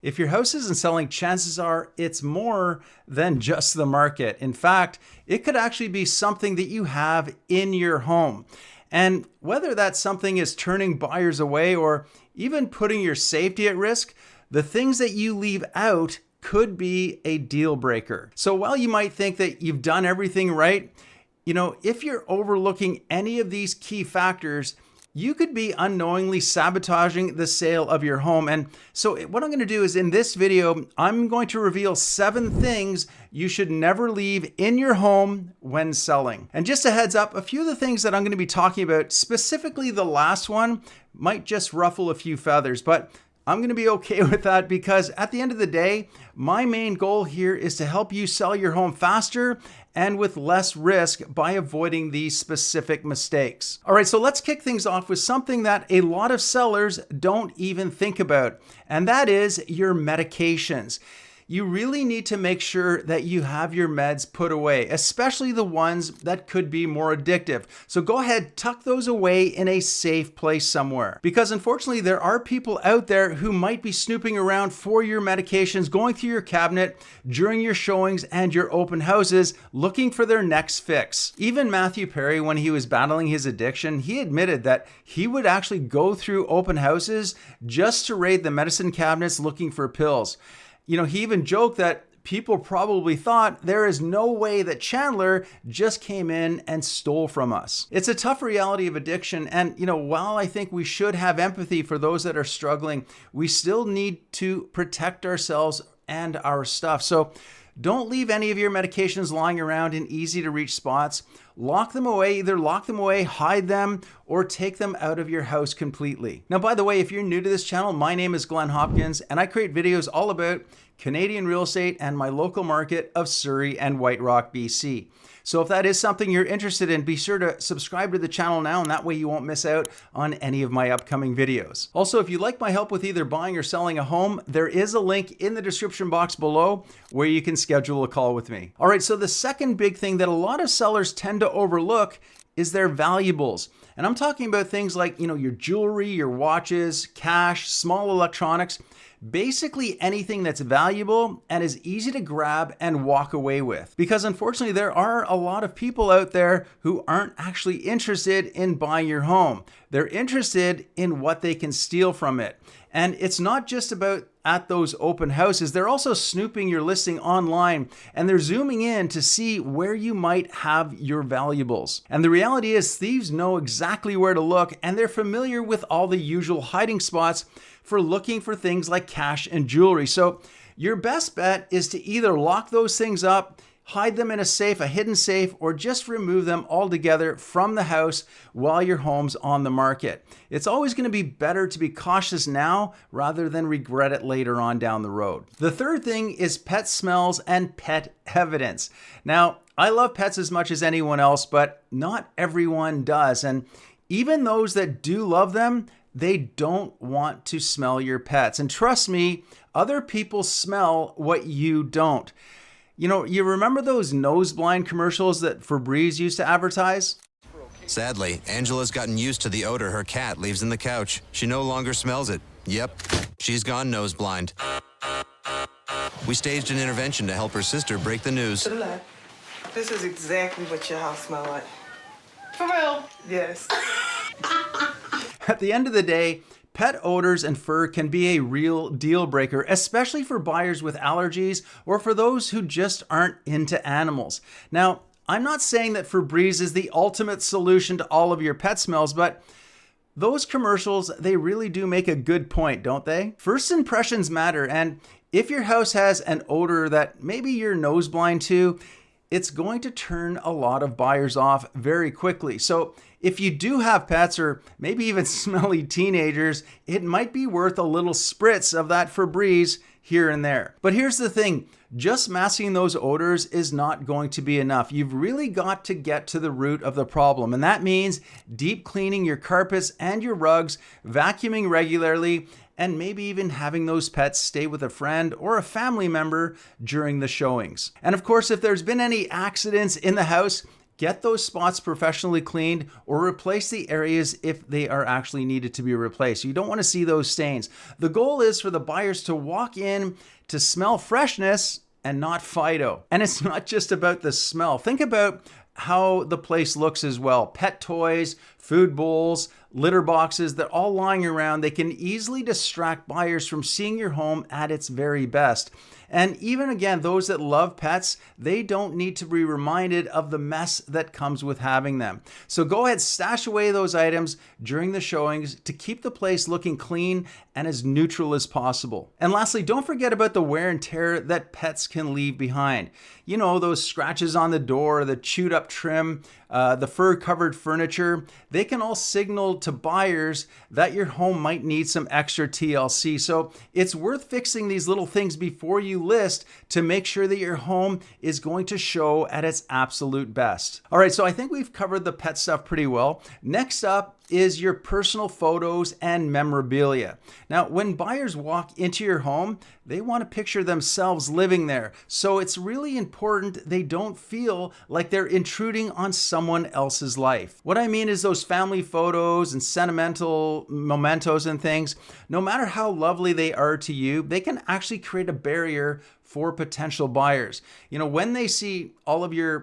If your house isn't selling, chances are it's more than just the market. In fact, it could actually be something that you have in your home. And whether that something is turning buyers away or even putting your safety at risk, the things that you leave out could be a deal breaker. So while you might think that you've done everything right, if you're overlooking any of these key factors, you could be unknowingly sabotaging the sale of your home. And so what I'm going to do is in this video, I'm going to reveal 7 things you should never leave in your home when selling. And just a heads up, a few of the things that I'm going to be talking about, specifically the last one, might just ruffle a few feathers, but I'm going to be okay with that because at the end of the day, my main goal here is to help you sell your home faster and with less risk by avoiding these specific mistakes. All right, so let's kick things off with something that a lot of sellers don't even think about, and that is your medications. You really need to make sure that you have your meds put away, especially the ones that could be more addictive. So go ahead, tuck those away in a safe place somewhere. Because unfortunately, there are people out there who might be snooping around for your medications, going through your cabinet during your showings and your open houses, looking for their next fix. Even Matthew Perry, when he was battling his addiction, he admitted that he would actually go through open houses just to raid the medicine cabinets looking for pills. He even joked that people probably thought there is no way that Chandler just came in and stole from us. It's a tough reality of addiction. And, while I think we should have empathy for those that are struggling, we still need to protect ourselves and our stuff. So don't leave any of your medications lying around in easy to reach spots. Lock them away, either lock them away, hide them, or take them out of your house completely. Now, by the way, if you're new to this channel, my name is Glen Hopkins, and I create videos all about Canadian real estate and my local market of Surrey and White Rock, BC. So if that is something you're interested in, be sure to subscribe to the channel now, and that way you won't miss out on any of my upcoming videos. Also, if you'd like my help with either buying or selling a home, there is a link in the description box below where you can schedule a call with me. All right, so the second big thing that a lot of sellers tend to overlook is their valuables. And I'm talking about things like, your jewelry, your watches, cash, small electronics, basically anything that's valuable and is easy to grab and walk away with. Because unfortunately, there are a lot of people out there who aren't actually interested in buying your home. They're interested in what they can steal from it. And it's not just about at those open houses. They're also snooping your listing online, and they're zooming in to see where you might have your valuables. And the reality is thieves know exactly where to look, and they're familiar with all the usual hiding spots for looking for things like cash and jewelry. So your best bet is to either lock those things up, hide them in a safe, a hidden safe, or just remove them altogether from the house while your home's on the market. It's always going to be better to be cautious now rather than regret it later on down the road. The third thing is pet smells and pet evidence. Now, I love pets as much as anyone else, but not everyone does. And even those that do love them, they don't want to smell your pets. And trust me, other people smell what you don't. You remember those nose blind commercials that Febreze used to advertise? Sadly, Angela's gotten used to the odor her cat leaves in the couch. She no longer smells it. Yep, she's gone nose blind. We staged an intervention to help her sister break the news. To the left. This is exactly what your house smells like. For real? Yes. At the end of the day, pet odors and fur can be a real deal breaker, especially for buyers with allergies or for those who just aren't into animals. Now, I'm not saying that Febreze is the ultimate solution to all of your pet smells, but those commercials, they really do make a good point, don't they? First impressions matter, and if your house has an odor that maybe you're nose blind to, it's going to turn a lot of buyers off very quickly. So if you do have pets or maybe even smelly teenagers, it might be worth a little spritz of that Febreze here and there. But here's the thing, just masking those odors is not going to be enough. You've really got to get to the root of the problem. And that means deep cleaning your carpets and your rugs, vacuuming regularly, and maybe even having those pets stay with a friend or a family member during the showings. And of course, if there's been any accidents in the house, get those spots professionally cleaned or replace the areas if they are actually needed to be replaced. You don't want to see those stains. The goal is for the buyers to walk in to smell freshness and not Fido. And it's not just about the smell. Think about how the place looks as well. Pet toys, food bowls, litter boxes, they're all lying around. They can easily distract buyers from seeing your home at its very best. And even again, those that love pets, they don't need to be reminded of the mess that comes with having them. So go ahead, stash away those items during the showings to keep the place looking clean and as neutral as possible. And lastly, don't forget about the wear and tear that pets can leave behind. You know, those scratches on the door, the chewed up trim, the fur covered furniture, they can all signal to buyers that your home might need some extra TLC. So it's worth fixing these little things before you list to make sure that your home is going to show at its absolute best. All right, so I think we've covered the pet stuff pretty well. Next up is your personal photos and memorabilia. Now, when buyers walk into your home, they want to picture themselves living there. So it's really important they don't feel like they're intruding on someone else's life. What I mean is those family photos and sentimental mementos and things, no matter how lovely they are to you, they can actually create a barrier for potential buyers. You know, when they see all of your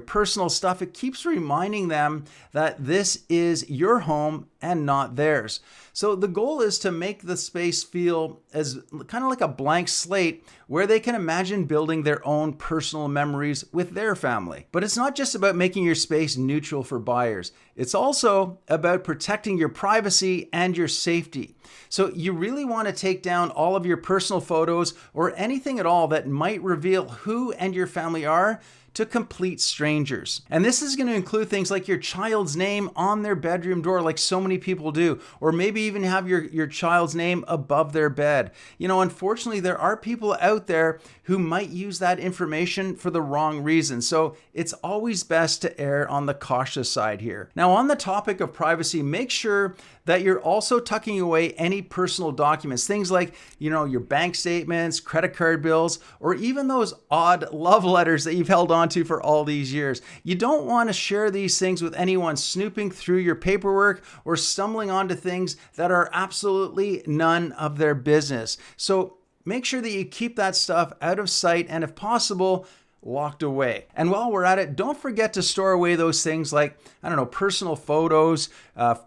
personal stuff, it keeps reminding them that this is your home and not theirs. So the goal is to make the space feel as kind of like a blank slate where they can imagine building their own personal memories with their family. But it's not just about making your space neutral for buyers. It's also about protecting your privacy and your safety. So you really want to take down all of your personal photos or anything at all that might reveal who and your family are to complete strangers. And this is going to include things like your child's name on their bedroom door, like so many people do, or maybe even have your child's name above their bed. You know, unfortunately, there are people out there who might use that information for the wrong reason. So it's always best to err on the cautious side here. Now, on the topic of privacy, make sure that you're also tucking away any personal documents, things like, you know, your bank statements, credit card bills, or even those odd love letters that you've held on to for all these years. You don't want to share these things with anyone snooping through your paperwork or stumbling onto things that are absolutely none of their business. So make sure that you keep that stuff out of sight and, if possible, locked away. And while we're at it, don't forget to store away those things like, personal photos,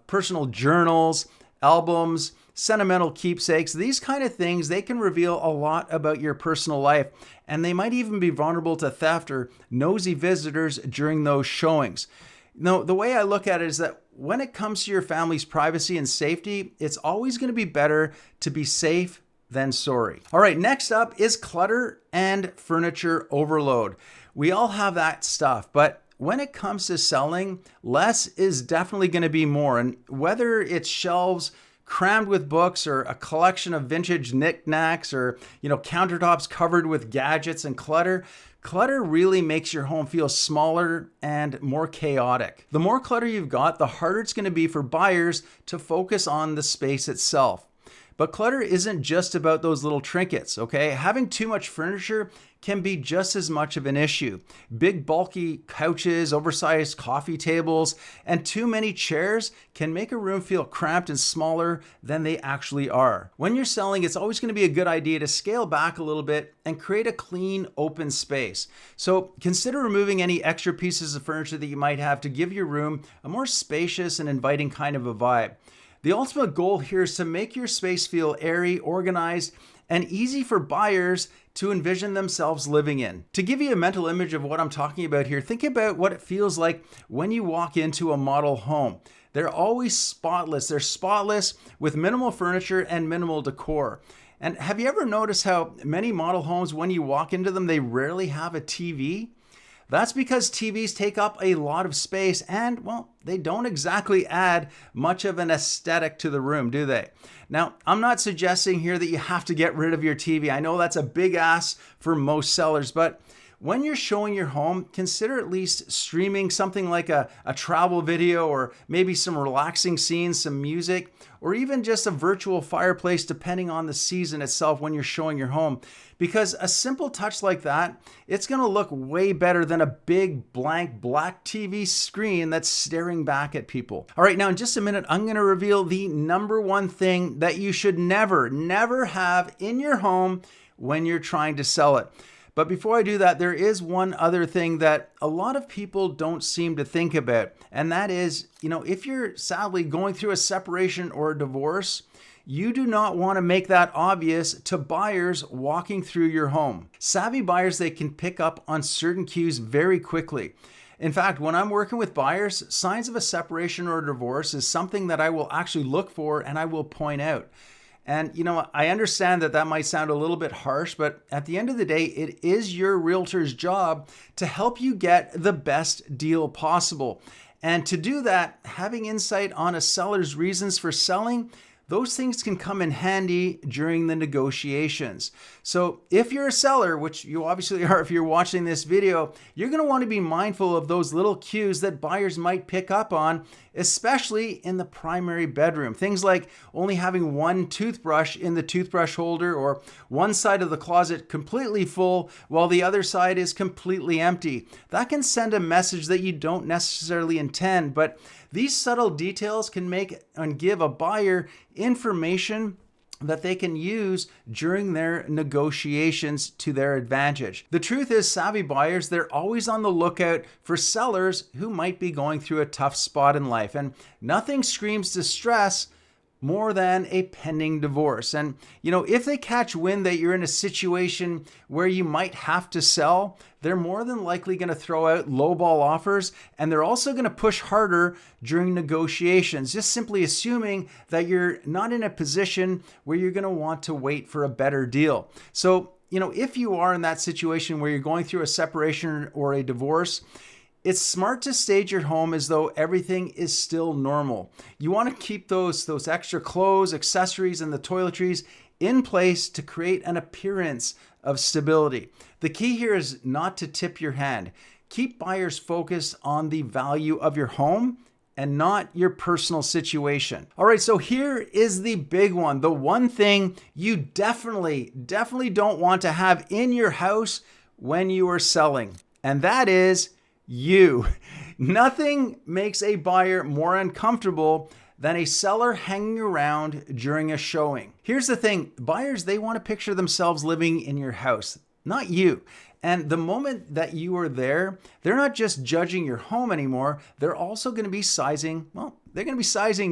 personal journals, albums, sentimental keepsakes. These kind of things, they can reveal a lot about your personal life, and they might even be vulnerable to theft or nosy visitors during those showings. Now, the way I look at it is that when it comes to your family's privacy and safety, it's always going to be better to be safe than sorry. All right, next up is clutter and furniture overload. We all have that stuff, but when it comes to selling, less is definitely going to be more. And whether it's shelves crammed with books or a collection of vintage knickknacks or, countertops covered with gadgets and clutter really makes your home feel smaller and more chaotic. The more clutter you've got, the harder it's going to be for buyers to focus on the space itself. But clutter isn't just about those little trinkets, okay? Having too much furniture can be just as much of an issue. Big, bulky couches, oversized coffee tables, and too many chairs can make a room feel cramped and smaller than they actually are. When you're selling, it's always going to be a good idea to scale back a little bit and create a clean, open space. So consider removing any extra pieces of furniture that you might have to give your room a more spacious and inviting kind of a vibe. The ultimate goal here is to make your space feel airy, organized, and easy for buyers to envision themselves living in. To give you a mental image of what I'm talking about here, think about what it feels like when you walk into a model home. They're always spotless. They're spotless with minimal furniture and minimal decor. And have you ever noticed how many model homes, when you walk into them, they rarely have a TV? That's because TVs take up a lot of space and, well, they don't exactly add much of an aesthetic to the room, do they? Now, I'm not suggesting here that you have to get rid of your TV. I know that's a big ask for most sellers, but when you're showing your home, consider at least streaming something like a travel video, or maybe some relaxing scenes, some music, or even just a virtual fireplace, depending on the season itself when you're showing your home. Because a simple touch like that, it's going to look way better than a big blank black TV screen that's staring back at people. All right, now in just a minute, I'm going to reveal the number one thing that you should never have in your home when you're trying to sell it. But before I do that, there is one other thing that a lot of people don't seem to think about. And that is, if you're sadly going through a separation or a divorce, you do not want to make that obvious to buyers walking through your home. Savvy buyers, they can pick up on certain cues very quickly. In fact, when I'm working with buyers, signs of a separation or a divorce is something that I will actually look for and I will point out. And, I understand that might sound a little bit harsh, but at the end of the day, it is your realtor's job to help you get the best deal possible. And to do that, having insight on a seller's reasons for selling, those things can come in handy during the negotiations. So if you're a seller, which you obviously are if you're watching this video, you're going to want to be mindful of those little cues that buyers might pick up on, especially in the primary bedroom. Things like only having one toothbrush in the toothbrush holder, or one side of the closet completely full while the other side is completely empty. That can send a message that you don't necessarily intend, but these subtle details can make and give a buyer information that they can use during their negotiations to their advantage. The truth is, savvy buyers, they're always on the lookout for sellers who might be going through a tough spot in life, and nothing screams distress more than a pending divorce. And, if they catch wind that you're in a situation where you might have to sell, they're more than likely going to throw out lowball offers, and they're also going to push harder during negotiations, just simply assuming that you're not in a position where you're going to want to wait for a better deal. So, if you are in that situation where you're going through a separation or a divorce, it's smart to stage your home as though everything is still normal. You want to keep those extra clothes, accessories, and the toiletries in place to create an appearance of stability. The key here is not to tip your hand. Keep buyers focused on the value of your home and not your personal situation. All right, so here is the big one. The one thing you definitely don't want to have in your house when you are selling, and that is you. Nothing makes a buyer more uncomfortable than a seller hanging around during a showing. Here's the thing, buyers, they want to picture themselves living in your house, not you. And the moment that you are there, they're not just judging your home anymore, they're also going to be sizing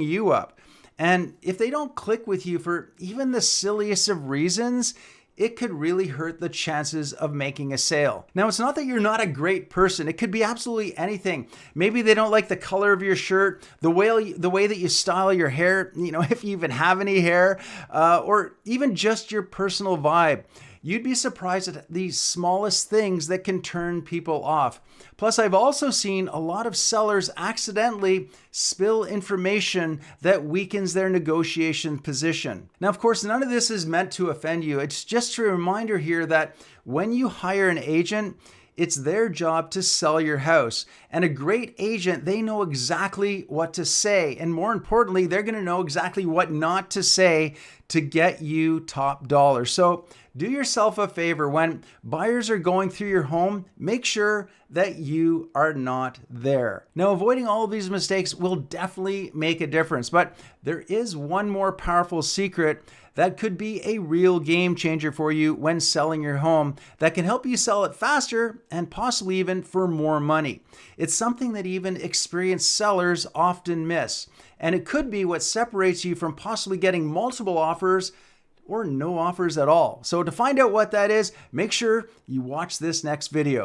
you up. And if they don't click with you for even the silliest of reasons, it could really hurt the chances of making a sale. Now, it's not that you're not a great person. It could be absolutely anything. Maybe they don't like the color of your shirt, the way that you style your hair, if you even have any hair, or even just your personal vibe. You'd be surprised at the smallest things that can turn people off. Plus, I've also seen a lot of sellers accidentally spill information that weakens their negotiation position. Now, of course, none of this is meant to offend you. It's just a reminder here that when you hire an agent, it's their job to sell your house. And a great agent, they know exactly what to say. And more importantly, they're going to know exactly what not to say to get you top dollar. So do yourself a favor. When buyers are going through your home, make sure that you are not there. Now, avoiding all of these mistakes will definitely make a difference. But there is one more powerful secret that could be a real game changer for you when selling your home, that can help you sell it faster and possibly even for more money. It's something that even experienced sellers often miss. And it could be what separates you from possibly getting multiple offers or no offers at all. So to find out what that is, make sure you watch this next video.